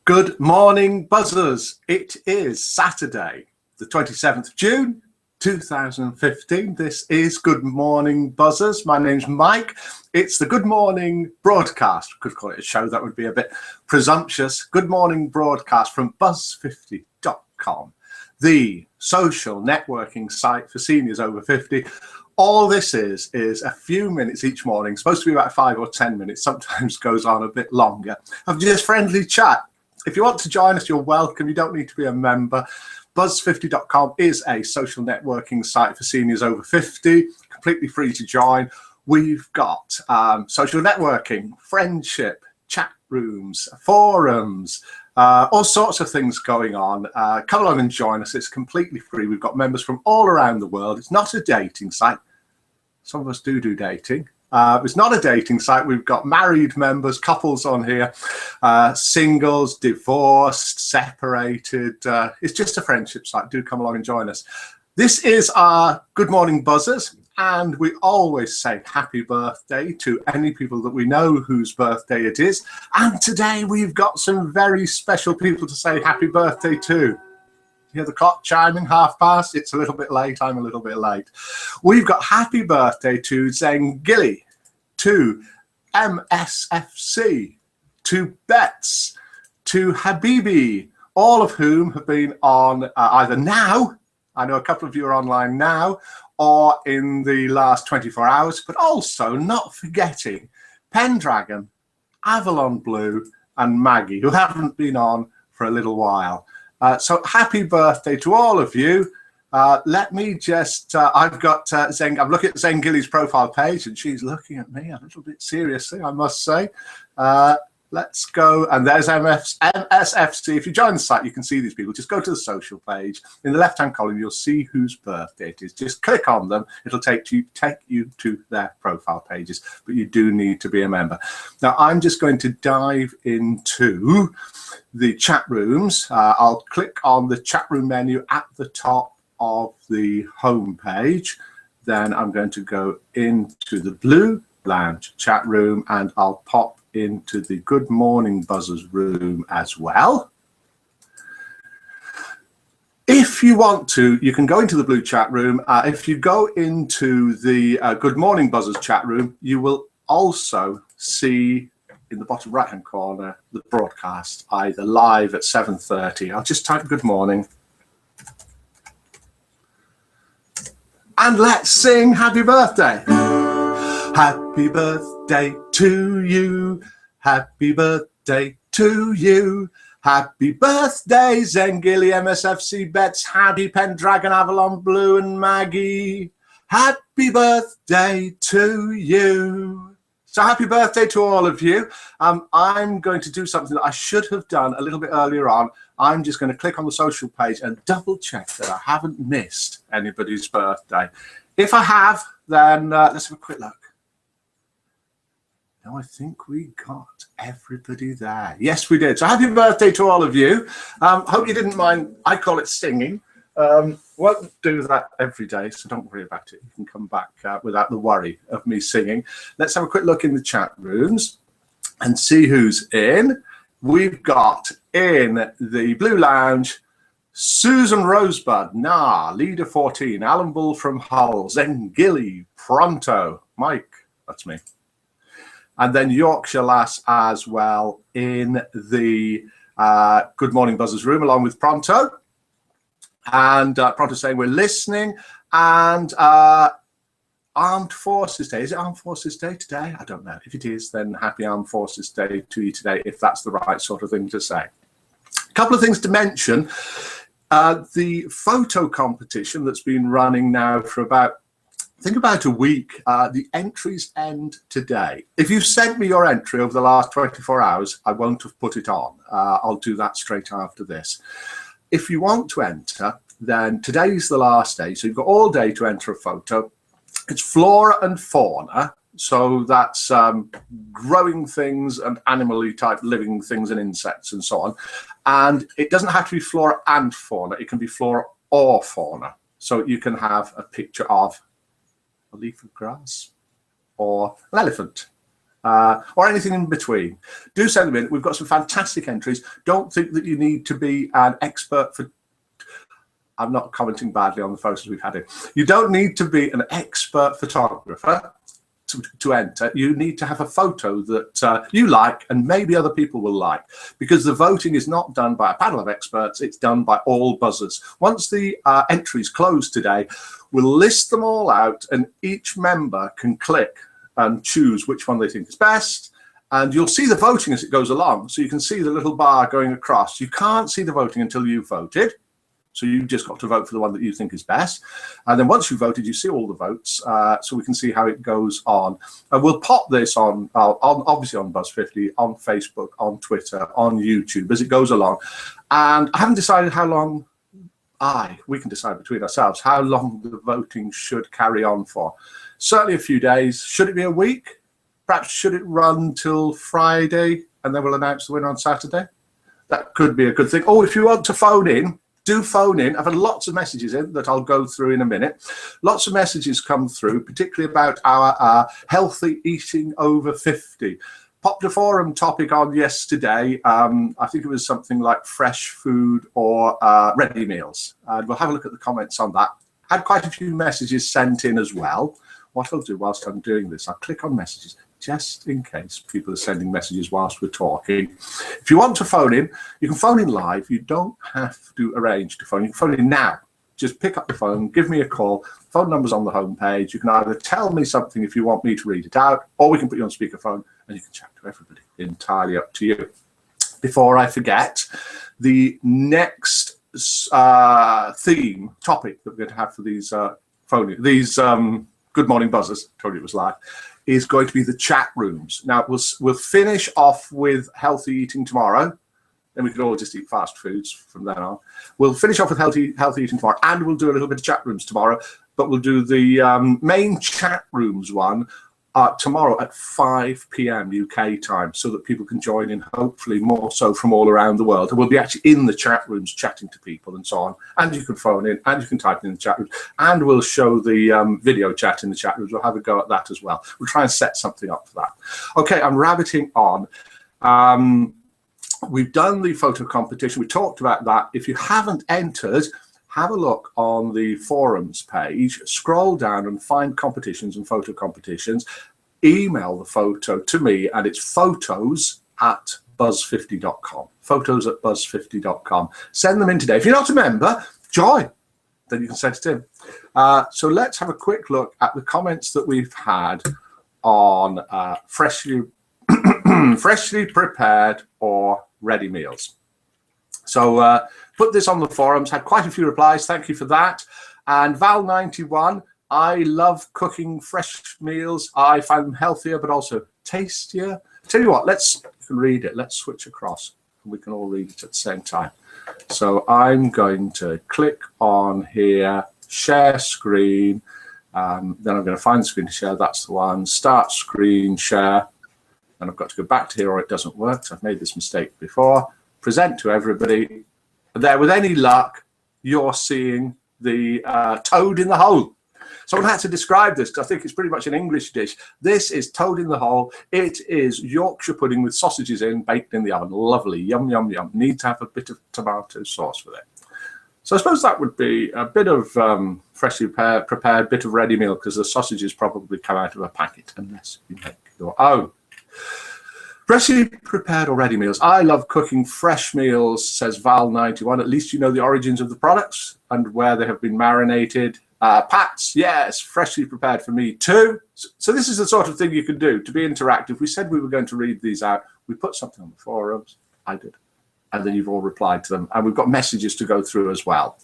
Good morning, buzzers. It is Saturday, the 27th of June, 2015. This is Good Morning Buzzers. My name's Mike. It's the Good Morning Broadcast. We could call it a show, that would be a bit presumptuous. Good Morning Broadcast from buzz50.com, the social networking site for seniors over 50. All this is a few minutes each morning, supposed to be about 5 or 10 minutes, sometimes goes on a bit longer, of just friendly chat. If you want to join us, you're welcome. You don't need to be a member. Buzz50.com is a social networking site for seniors over 50, completely free to join. We've got social networking, friendship, chat rooms, forums, all sorts of things going on. Come along and join us. It's completely free. We've got members from all around the world. It's not a dating site. Some of us do dating. It's not a dating site. We've got married members, couples on here, singles, divorced, separated. It's just a friendship site. Do come along and join us. This is our Good Morning Buzzers, and we always say happy birthday to any people that we know whose birthday it is. And today we've got some very special people to say happy birthday to. You hear the clock chiming, 1:30. It's a little bit late. I'm a little bit late. We've got happy birthday to Zengili, to MSFC, to Bets, to Habibi, all of whom have been on either now, I know a couple of you are online now, or in the last 24 hours, but also not forgetting Pendragon, Avalon Blue, and Maggie, who haven't been on for a little while. So happy birthday to all of you. Let me just, I've got I'm looking at Zengili's profile page, and she's looking at me a little bit seriously, I must say. Let's go, and there's MSFC. If you join the site, you can see these people. Just go to the social page. In the left-hand column, you'll see whose birthday it is. Just click on them. It'll take you to their profile pages, but you do need to be a member. Now, I'm just going to dive into the chat rooms. I'll click on the chat room menu at the top of the home page. Then I'm going to go into the Blue Lounge chat room, and I'll pop into the Good Morning Buzzers room as well. If you want to, you can go into the blue chat room. If you go into the Good Morning Buzzers chat room, you will also see in the bottom right hand corner the broadcast, either live at 7:30. I'll just type good morning. And let's sing happy birthday. Happy birthday to you. Happy birthday to you. Happy birthday, Zengili, MSFC, Bets, Happy Pendragon, Avalon Blue, and Maggie. Happy birthday to you. So happy birthday to all of you. I'm going to do something that I should have done a little bit earlier on. I'm just going to click on the social page and double check that I haven't missed anybody's birthday. If I have, then let's have a quick look. No, I think we got everybody there. Yes, we did. So happy birthday to all of you. Hope you didn't mind. I call it singing. Won't do that every day, so don't worry about it. You can come back without the worry of me singing. Let's have a quick look in the chat rooms and see who's in. We've got in the Blue Lounge, Susan Rosebud, Leader 14, Alan Bull from Hull, Zengili, Pronto, Mike, that's me. And then Yorkshire Lass as well in the Good Morning Buzzers room, along with Pronto. And Pronto saying we're listening. And Armed Forces Day. Is it Armed Forces Day today? I don't know. If it is, then happy Armed Forces Day to you today, if that's the right sort of thing to say. A couple of things to mention. The photo competition that's been running now for about a week. The entries end today. If you've sent me your entry over the last 24 hours, I won't have put it on. I'll do that straight after this. If you want to enter, then today's the last day. So you've got all day to enter a photo. It's flora and fauna. So that's growing things and animal-y type living things and insects and so on. And it doesn't have to be flora and fauna. It can be flora or fauna. So you can have a picture of a leaf of grass or an elephant, or anything in between. Do send them in. We've got some fantastic entries. Don't think that you need to be an expert for... I'm not commenting badly on the photos we've had in. You don't need to be an expert photographer to enter. You need to have a photo that you like and maybe other people will like, because the voting is not done by a panel of experts, it's done by all buzzers. Once the entries close today, we'll list them all out and each member can click and choose which one they think is best. And you'll see the voting as it goes along. So you can see the little bar going across. You can't see the voting until you've voted. So you've just got to vote for the one that you think is best. And then once you've voted, you see all the votes, so we can see how it goes on. And we'll pop this on obviously on Buzz50, on Facebook, on Twitter, on YouTube as it goes along. And I haven't decided how long, we can decide between ourselves, how long the voting should carry on for. Certainly a few days. Should it be a week? Perhaps should it run till Friday and then we'll announce the winner on Saturday? That could be a good thing. Oh, if you want to phone in, do phone in. I've had lots of messages in that I'll go through in a minute. Lots of messages come through, particularly about our healthy eating over 50. Popped a forum topic on yesterday. I think it was something like fresh food or ready meals. And we'll have a look at the comments on that. Had quite a few messages sent in as well. What I'll do whilst I'm doing this, I'll click on messages just in case people are sending messages whilst we're talking. If you want to phone in, you can phone in live. You don't have to arrange to phone. You can phone in now. Just pick up the phone, give me a call. Phone number's on the homepage. You can either tell me something if you want me to read it out, or we can put you on speakerphone and you can chat to everybody. Entirely up to you. Before I forget, the next theme topic that we're going to have for these Good Morning Buzzers, told you it was live, is going to be the chat rooms. Now, we'll finish off with healthy eating tomorrow. Then we can all just eat fast foods from then on. We'll finish off with healthy eating tomorrow, and we'll do a little bit of chat rooms tomorrow. But we'll do the main chat rooms one tomorrow at 5 p.m. UK time, so that people can join in, hopefully more so from all around the world. And we'll be actually in the chat rooms chatting to people and so on. And you can phone in and you can type in the chat rooms. And we'll show the video chat in the chat rooms. We'll have a go at that as well. We'll try and set something up for that. Okay, I'm rabbiting on. We've done the photo competition. We talked about that. If you haven't entered, have a look on the forums page, scroll down and find competitions and photo competitions, email the photo to me, and it's photos@buzz50.com. Photos@buzz50.com. Send them in today. If you're not a member, join. Then you can send it in. So let's have a quick look at the comments that we've had on freshly prepared or ready meals. So put this on the forums, had quite a few replies. Thank you for that. And Val91, I love cooking fresh meals. I find them healthier, but also tastier. Tell you what, you can read it. Let's switch across and we can all read it at the same time. So I'm going to click on here, share screen. Then I'm going to find the screen to share. That's the one. Start screen share. And I've got to go back to here or it doesn't work. So I've made this mistake before. Present to everybody. There, with any luck, you're seeing the toad in the hole. Someone had to describe this because I think it's pretty much an English dish. This is toad in the hole. It is Yorkshire pudding with sausages in, baked in the oven. Lovely, yum, yum, yum. Need to have a bit of tomato sauce with it. So I suppose that would be a bit of freshly prepared bit of ready meal, because the sausages probably come out of a packet unless you make your own. Freshly prepared or ready meals. I love cooking fresh meals, says Val91. At least you know the origins of the products and where they have been marinated. Pats, yes, freshly prepared for me too. So this is the sort of thing you can do to be interactive. We said we were going to read these out. We put something on the forums. I did. And then you've all replied to them. And we've got messages to go through as well.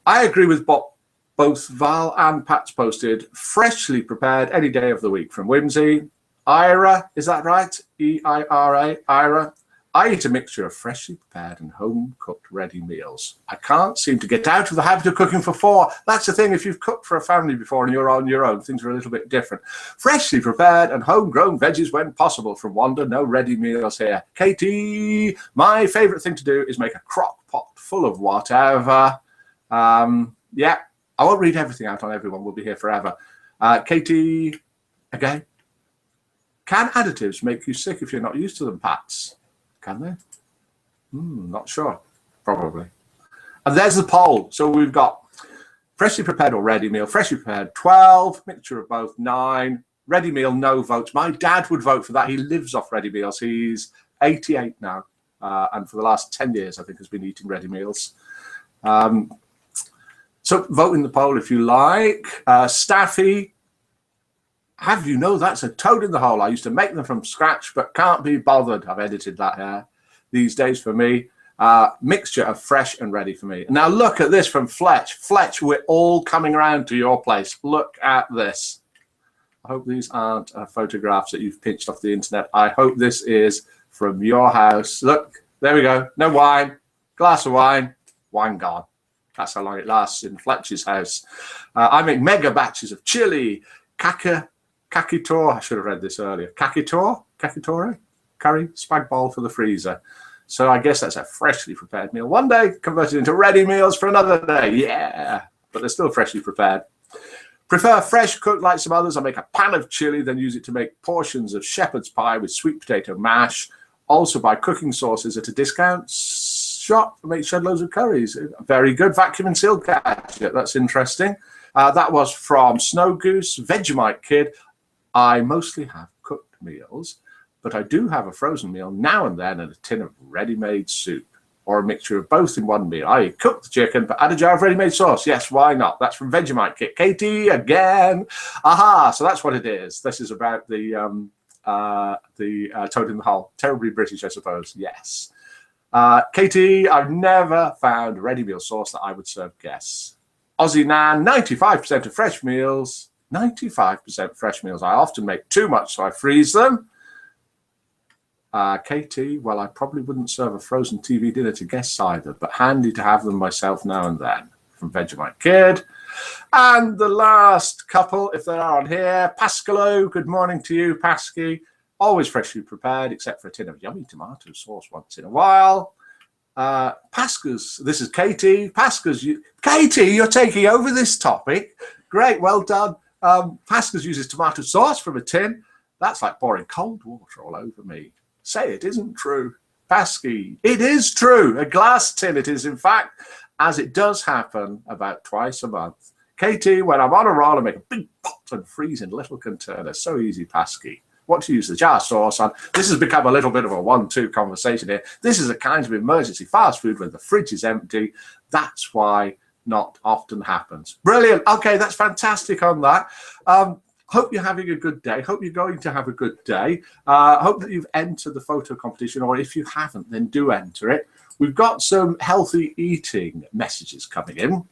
I agree with both Val and Pat's posted. Freshly prepared any day of the week from Whimsy. Ira, is that right? E-I-R-A, Ira. I eat a mixture of freshly prepared and home-cooked ready meals. I can't seem to get out of the habit of cooking for four. That's the thing, if you've cooked for a family before and you're on your own, things are a little bit different. Freshly prepared and homegrown veggies when possible from Wanda. No ready meals here. Katie, my favourite thing to do is make a crock pot full of whatever. Yeah, I won't read everything out on everyone. We'll be here forever. Katie, again. Can additives make you sick if you're not used to them, Pats? Can they? Not sure. Probably. And there's the poll. So we've got freshly prepared or ready meal. Freshly prepared, 12. Mixture of both, 9. Ready meal, no votes. My dad would vote for that. He lives off ready meals. He's 88 now. And for the last 10 years, I think, has been eating ready meals. So vote in the poll if you like. Staffy, have you know that's a toad in the hole. I used to make them from scratch, but can't be bothered. I've edited that here these days for me. Mixture of fresh and ready for me. Now look at this from Fletch. Fletch, we're all coming around to your place. Look at this. I hope these aren't photographs that you've pinched off the internet. I hope this is from your house. Look, there we go. No wine, glass of wine, wine gone. That's how long it lasts in Fletch's house. I make mega batches of chili, kakitor. I should have read this earlier. Kakitore, curry, spag bol for the freezer. So I guess that's a freshly prepared meal. One day converted into ready meals for another day. Yeah, but they're still freshly prepared. Prefer fresh cooked like some others. I make a pan of chili, then use it to make portions of shepherd's pie with sweet potato mash. Also buy cooking sauces at a discount shop to make shed loads of curries. Very good. Vacuum and seal gadget. That's interesting. That was from Snow Goose, Vegemite Kid. I mostly have cooked meals, but I do have a frozen meal now and then and a tin of ready-made soup or a mixture of both in one meal. I cook the chicken, but add a jar of ready-made sauce. Yes, why not? That's from Vegemite Kit. Katie, again. Aha, so that's what it is. This is about the toad in the hole. Terribly British, I suppose. Yes. Katie, I've never found a ready meal sauce that I would serve guests. Aussie Nan, 95% of fresh meals. 95% fresh meals. I often make too much, so I freeze them. Katie, well, I probably wouldn't serve a frozen TV dinner to guests either, but handy to have them myself now and then. From Vegemite Kid. And the last couple, if they are on here, Pascalo, good morning to you, Pasky. Always freshly prepared, except for a tin of yummy tomato sauce once in a while. Pascas, this is Katie. Pascas, Katie, you're taking over this topic. Great, well done. Pascas uses tomato sauce from a tin. That's like pouring cold water all over me. Say it isn't true. Pasky, it is true. A glass tin it is, in fact, as it does happen about twice a month. Katie, when I'm on a roll, I make a big pot and freeze in little containers. So easy, Pasky. What to use the jar sauce on? This has become a little bit of a 1-2 conversation here. This is a kind of emergency fast food when the fridge is empty. That's why not often happens. Brilliant. Okay, that's fantastic on that. Hope you're having a good day. Hope you're going to have a good day. Hope that you've entered the photo competition, or if you haven't, then do enter it. We've got some healthy eating messages coming in.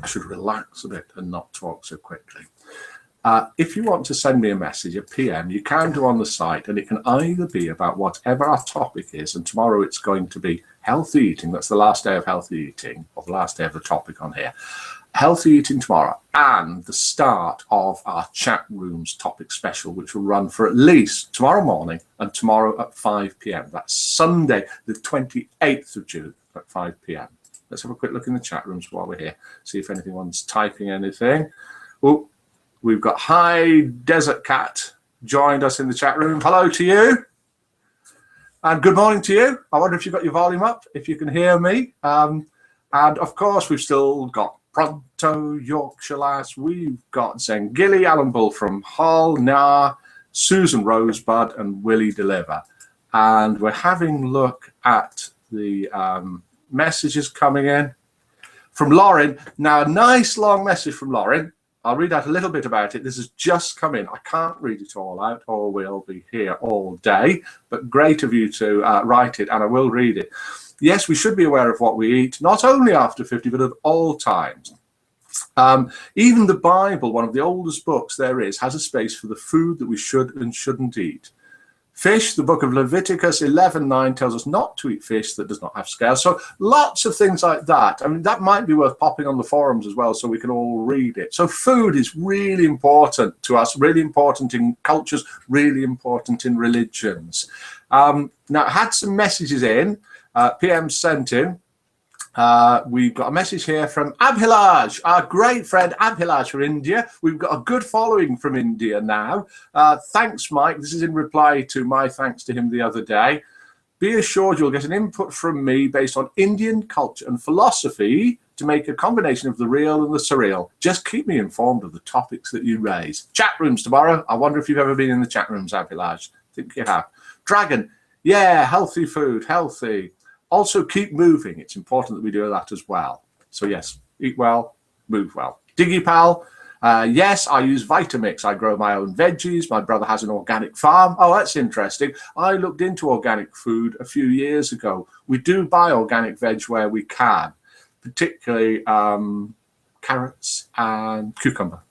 I should relax a bit and not talk so quickly. If you want to send me a message, a PM, you can do on the site, and it can either be about whatever our topic is, and tomorrow it's going to be healthy eating. That's the last day of healthy eating, or the last day of the topic on here. Healthy eating tomorrow, and the start of our chat rooms topic special, which will run for at least tomorrow morning and tomorrow at 5 p.m. That's Sunday, the 28th of June at 5 p.m. Let's have a quick look in the chat rooms while we're here, see if anyone's typing anything. Oh, we've got High Desert Cat joined us in the chat room. Hello to you. And good morning to you. I wonder if you've got your volume up, if you can hear me. And of course, we've still got Pronto, Yorkshire Lass. We've got Zengilly, Alan Bull from Hull, Nar, Susan Rosebud, and Willie Deliver. And we're having a look at the messages coming in from Lauren. Now, a nice long message from Lauren. I'll read out a little bit about it. This has just come in. I can't read it all out, or we'll be here all day. But great of you to write it, and I will read it. Yes, we should be aware of what we eat, not only after 50, but at all times. Even the Bible, one of the oldest books there is, has a space for the food that we should and shouldn't eat. Fish, the book of Leviticus 11:9 tells us not to eat fish that does not have scales. So lots of things like that. I mean, that might be worth popping on the forums as well so we can all read it. So food is really important to us, really important in cultures, really important in religions. Now, I had some messages in. PM sent in. We've got a message here from Abhilaj, our great friend Abhilaj from India. We've got a good following from India now. Thanks, Mike. This is in reply to my thanks to him the other day. Be assured you'll get an input from me based on Indian culture and philosophy to make a combination of the real and the surreal. Just keep me informed of the topics that you raise. Chat rooms tomorrow. I wonder if you've ever been in the chat rooms, Abhilaj. I think you have. Dragon, yeah, healthy food, healthy. Also, keep moving. It's important that we do that as well. So, yes, eat well, move well. Diggy Pal, yes, I use Vitamix. I grow my own veggies. My brother has an organic farm. Oh, that's interesting. I looked into organic food a few years ago. We do buy organic veg where we can, particularly carrots and cucumber.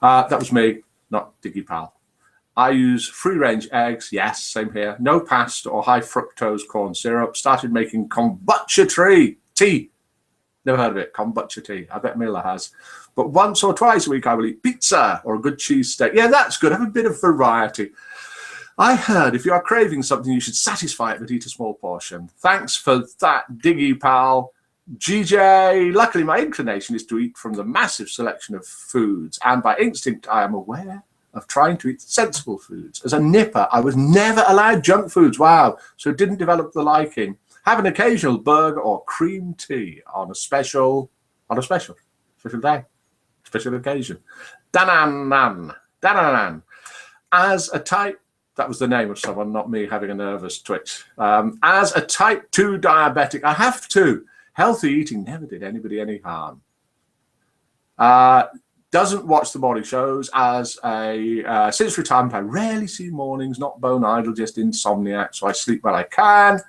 That was me, not Diggy Pal. I use free-range eggs. Yes, same here. No pasta or high fructose corn syrup. Started making kombucha tea. Never heard of it, kombucha tea. I bet Mila has. But once or twice a week, I will eat pizza or a good cheese steak. Yeah, that's good. Have a bit of variety. I heard if you are craving something, you should satisfy it, but eat a small portion. Thanks for that, Diggy Pal. GJ, luckily my inclination is to eat from the massive selection of foods, and by instinct I am aware of trying to eat sensible foods. As a nipper, I was never allowed junk foods. Wow. So didn't develop the liking. Have an occasional burger or cream tea on a special day, special occasion. Dananan. As a type, that was the name of someone, not me having a nervous twitch. As a type 2 diabetic, I have to. Healthy eating never did anybody any harm. Doesn't watch the morning shows. As a since retirement, I rarely see mornings, not bone idle, just insomniac, so I sleep when I can.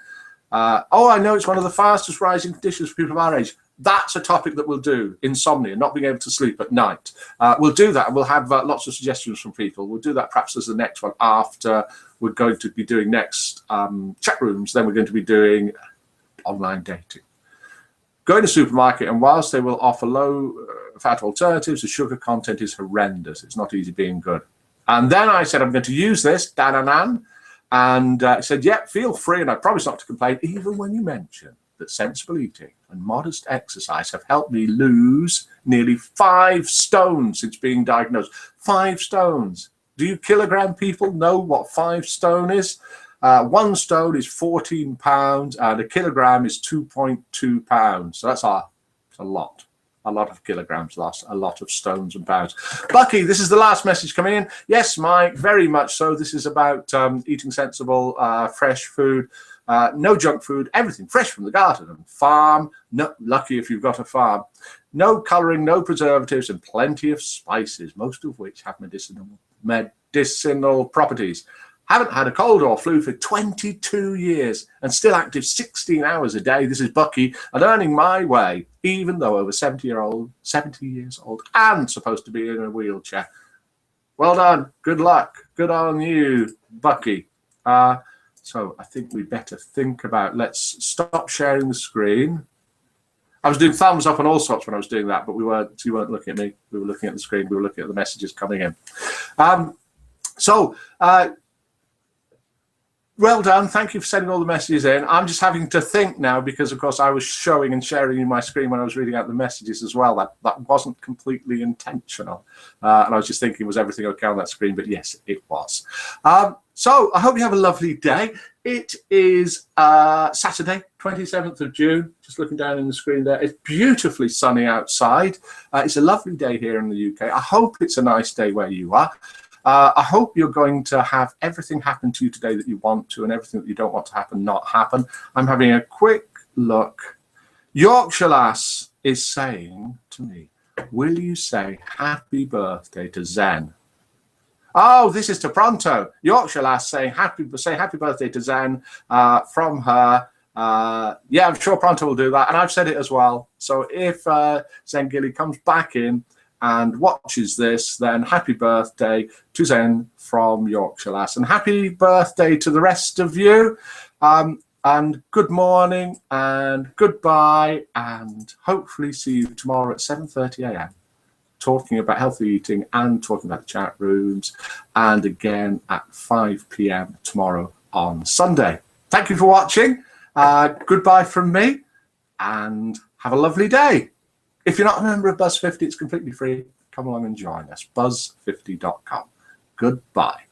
Oh, I know it's one of the fastest rising conditions for people of our age. That's a topic that we'll do, insomnia, not being able to sleep at night. We'll do that, and we'll have lots of suggestions from people. We'll do that perhaps as the next one after we're going to be doing next chat rooms. Then we're going to be doing online dating. Go to the supermarket, and whilst they will offer low-fat alternatives, the sugar content is horrendous. It's not easy being good. And then I said, I'm going to use this, dananan, and he said, yeah, feel free, and I promise not to complain, even when you mention that sensible eating and modest exercise have helped me lose nearly 5 stones since being diagnosed. 5 stones. Do you kilogram people know what 5 stone is? 1 stone is 14 pounds, and a kilogram is 2.2 pounds. So that's a lot of kilograms lost, a lot of stones and pounds. Bucky, this is the last message coming in. Yes, Mike, very much so. This is about eating sensible, fresh food, no junk food, everything fresh from the garden and farm. No, lucky if you've got a farm. No colouring, no preservatives, and plenty of spices, most of which have medicinal properties. Haven't had a cold or flu for 22 years and still active 16 hours a day. This is Bucky, and earning my way, even though over 70 years old and supposed to be in a wheelchair. Well done. Good luck. Good on you, Bucky. So I think we better think about, let's stop sharing the screen. I was doing thumbs up and all sorts when I was doing that, but you weren't looking at me. We were looking at the screen. We were looking at the messages coming in. Well done. Thank you for sending all the messages in. I'm just having to think now because, of course, I was showing and sharing in my screen when I was reading out the messages as well. That wasn't completely intentional. And I was just thinking, was everything okay on that screen? But yes, it was. So I hope you have a lovely day. It is Saturday, 27th of June. Just looking down in the screen there. It's beautifully sunny outside. It's a lovely day here in the UK. I hope it's a nice day where you are. I hope you're going to have everything happen to you today that you want to, and everything that you don't want to happen not happen. I'm having a quick look. Yorkshire Lass is saying to me, will you say happy birthday to Zen? Oh, this is to Pronto. Yorkshire Lass saying happy birthday to Zen from her. Yeah, I'm sure Pronto will do that, and I've said it as well. So if Zen Gilly comes back in and watches this, then happy birthday to Zen from Yorkshire Lass, and happy birthday to the rest of you, and good morning and goodbye, and hopefully see you tomorrow at 7:30 a.m. talking about healthy eating and talking about chat rooms, and again at 5 p.m. tomorrow on Sunday. Thank you for watching. Goodbye from me, and Have a lovely day. If you're not a member of Buzz 50, it's completely free. Come along and join us. Buzz50.com. Goodbye.